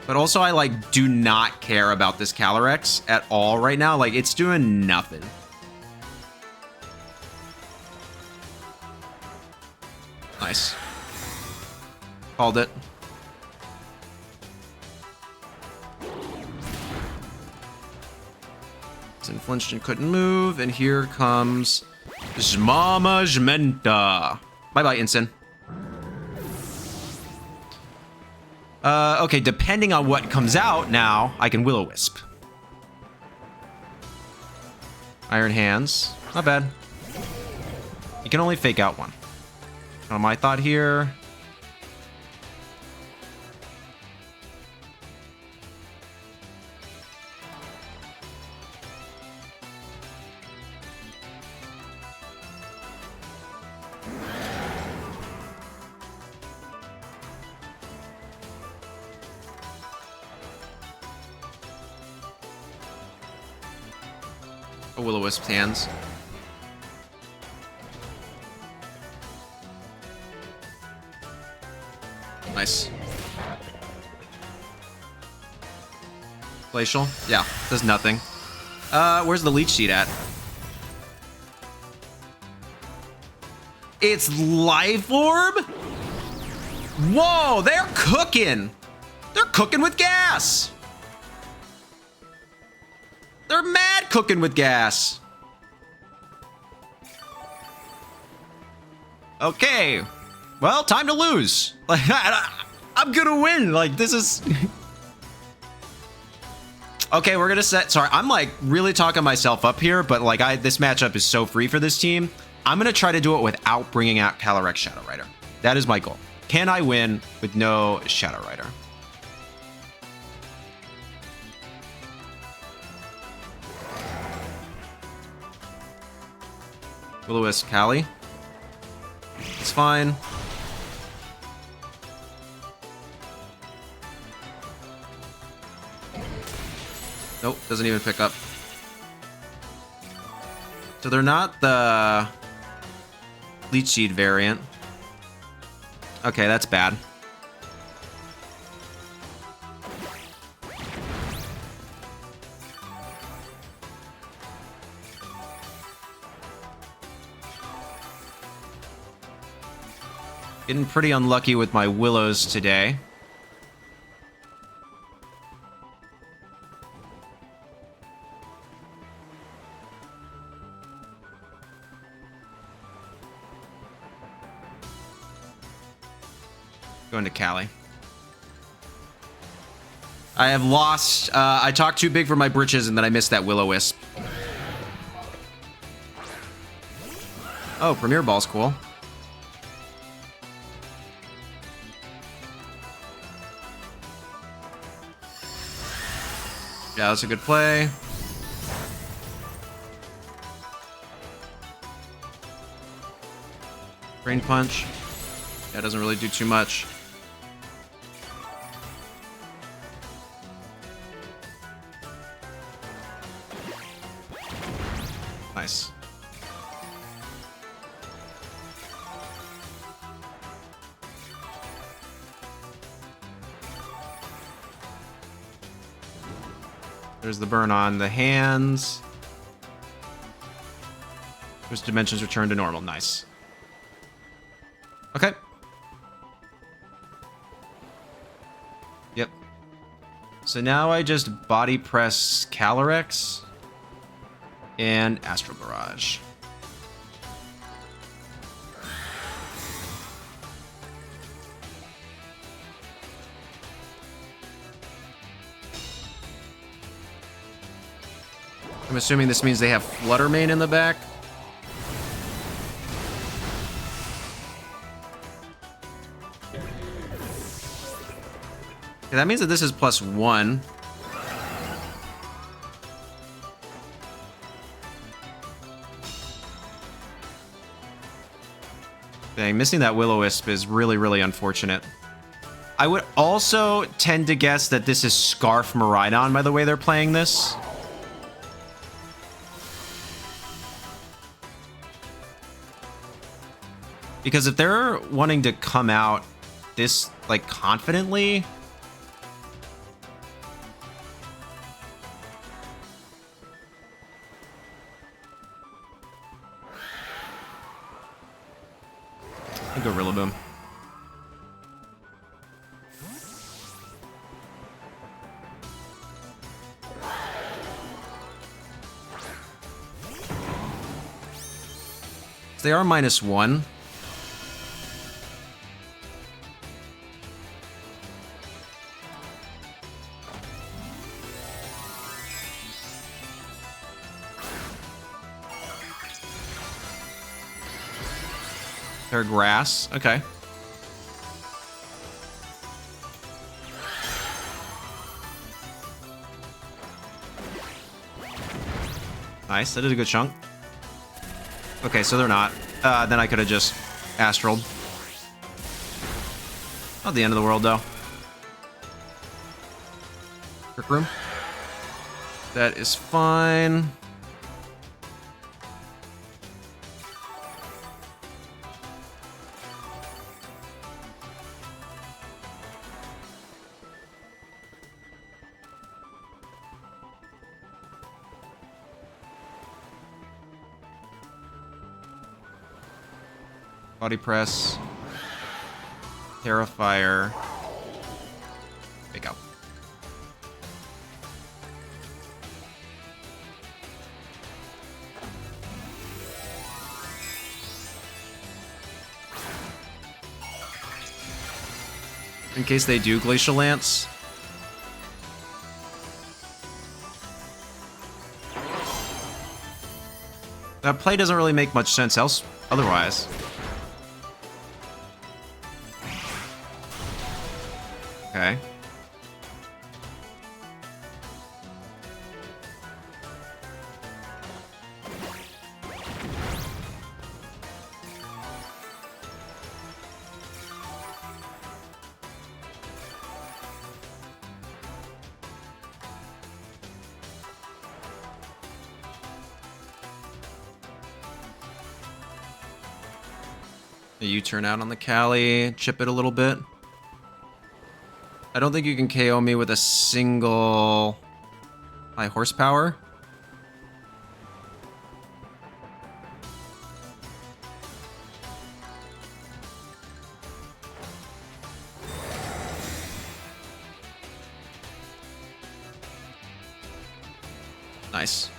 But also I, like, do not care about this Calyrex at all right now. Like, it's doing nothing. Nice. Called it. Sin flinched and couldn't move, and here comes Zamazenta. Bye-bye, Incin. Okay, depending on what comes out now, I can Will-O-Wisp. Iron Hands. Not bad. You can only fake out one. My thought here. A Will-O-Wisp's hands. Nice. Glacial? Yeah, does nothing. Where's the Leech Seed at? It's Life Orb? Whoa, they're cooking! They're cooking with gas! They're mad cooking with gas! Okay. Well, time to lose. Like, I'm gonna win. Like, this is... Okay, we're gonna set... Sorry, I'm, like, really talking myself up here, but, like, this matchup is so free for this team. I'm gonna try to do it without bringing out Calyrex Shadow Rider. That is my goal. Can I win with no Shadow Rider? Will-O-Wisp Cali. It's fine. Nope, doesn't even pick up. So they're not the Leech Seed variant. Okay, that's bad. Getting pretty unlucky with my Willows today. Going to Cali. I have lost. I talked too big for my britches, and then I missed that Will-O-Wisp. Oh, Premier Ball's cool. Yeah, that's a good play. Brain Punch. Yeah, doesn't really do too much. Nice. There's the burn on the hands. There's dimensions return to normal. Nice. Okay. Yep. So now I just body press Calyrex and Astral Barrage. I'm assuming this means they have Flutter Mane in the back. Okay, that means that this is +1. Dang, missing that Will-O-Wisp is really, really unfortunate. I would also tend to guess that this is Scarf Miraidon by the way they're playing this. Because if they're wanting to come out this, like, confidently... I'll go Rillaboom. They are -1. They're grass. Okay. Nice. That did a good chunk. Okay, so they're not. Then I could have just astraled. Not the end of the world, though. Trick Room. That is fine. Body Press, Tera Fire, Fake Out. In case they do Glacial Lance. That play doesn't really make much sense else otherwise. Okay. A U-turn out on the Cali, chip it a little bit. I don't think you can KO me with a single high horsepower. Nice.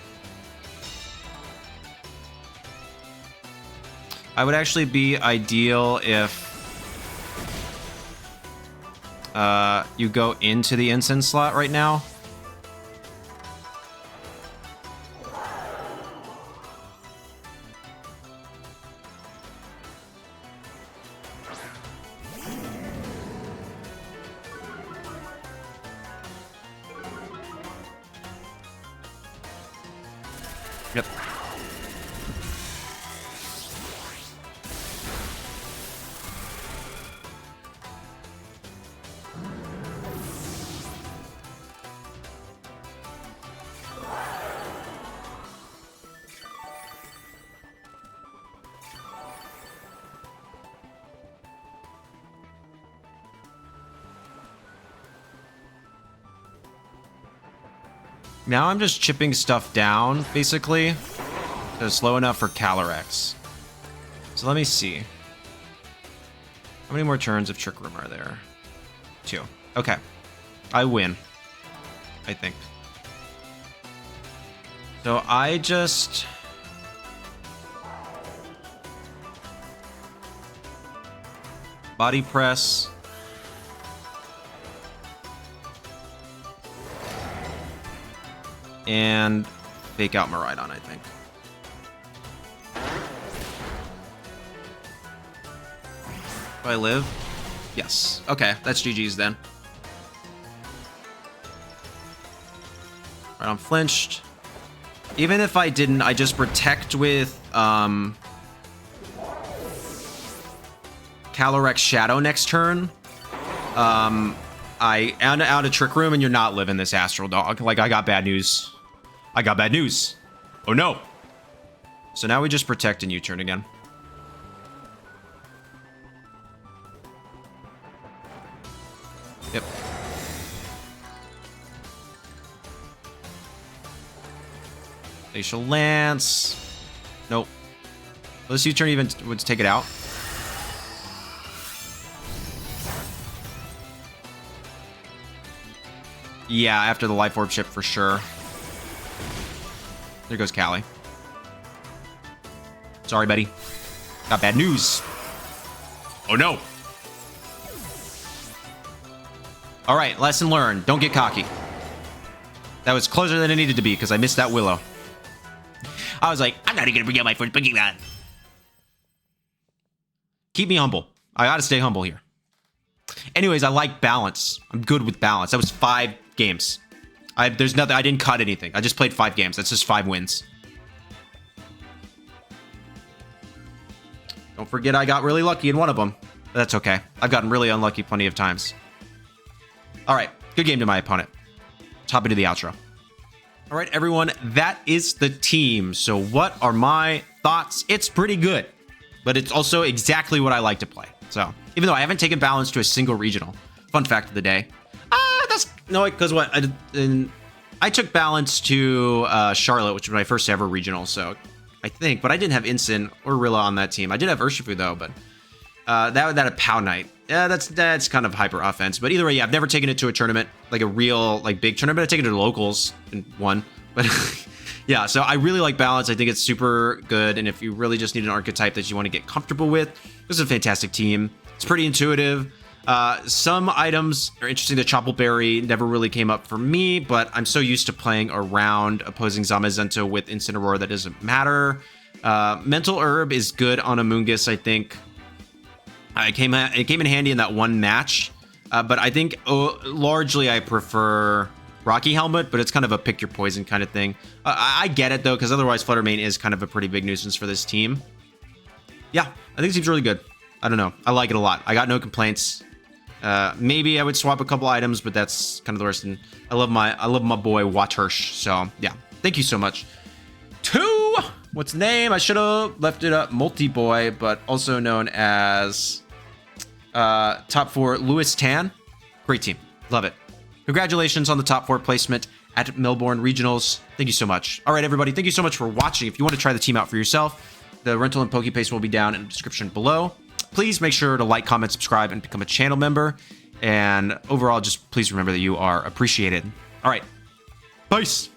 I would actually be ideal if you go into the Incin slot right now. Yep. Now I'm just chipping stuff down, basically. So slow enough for Calyrex. So let me see. How many more turns of Trick Room are there? 2. Okay. I win. I think. So I just... Body press... and fake out Miraidon, I think. Do I live? Yes. Okay, that's GG's then. Right, I'm flinched. Even if I didn't, I just protect with Calyrex Shadow next turn. I out of Trick Room and you're not living this Astral Dog. Like, I got bad news. I got bad news. Oh no. So now we just protect and U-turn again. Yep. Glacial Lance. Nope. Will this U-turn even would take it out? Yeah, after the Life Orb ship for sure. There goes Callie. Sorry, buddy. Got bad news. Oh, no. All right, lesson learned. Don't get cocky. That was closer than it needed to be because I missed that Willow. I was like, I'm not even going to bring out my first Pokemon. Keep me humble. I got to stay humble here. Anyways, I like balance. I'm good with balance. That was 5 games. There's nothing. I didn't cut anything. I just played 5 games. That's just 5 wins. Don't forget I got really lucky in one of them. But that's okay. I've gotten really unlucky plenty of times. All right. Good game to my opponent. Let's hop into the outro. All right, everyone. That is the team. So what are my thoughts? It's pretty good. But it's also exactly what I like to play. So even though I haven't taken balance to a single regional. Fun fact of the day. No, because what? I took balance to Charlotte, which was my first ever regional, so I think. But I didn't have Incin or Rilla on that team. I did have Urshifu, though, but that a POW night. Yeah, that's kind of hyper offense. But either way, yeah, I've never taken it to a tournament, like a real, like, big tournament. I've taken it to locals and won. But yeah, so I really like balance. I think it's super good. And if you really just need an archetype that you want to get comfortable with, this is a fantastic team. It's pretty intuitive. Some items are interesting. The Chople Berry never really came up for me, but I'm so used to playing around opposing Zamazenta with Incineroar that doesn't matter. Mental Herb is good on Amoongus, I think. It came in handy in that one match, but I think largely I prefer Rocky Helmet, but it's kind of a pick your poison kind of thing. I get it, though, because otherwise Fluttermane is kind of a pretty big nuisance for this team. Yeah, I think it seems really good. I don't know. I like it a lot. I got no complaints. Maybe I would swap a couple items, but that's kind of the worst. And I love my boy Watersh. So yeah, thank you so much. What's the name? I should have left it up. Multi Boy, but also known as top 4 Lewis Tan. Great team, love it. Congratulations on the top 4 placement at Melbourne Regionals. Thank you so much. All right, everybody, thank you so much for watching. If you want to try the team out for yourself, the rental and Pokepaste will be down in the description below. Please make sure to like, comment, subscribe, and become a channel member. And overall, just please remember that you are appreciated. All right. Peace.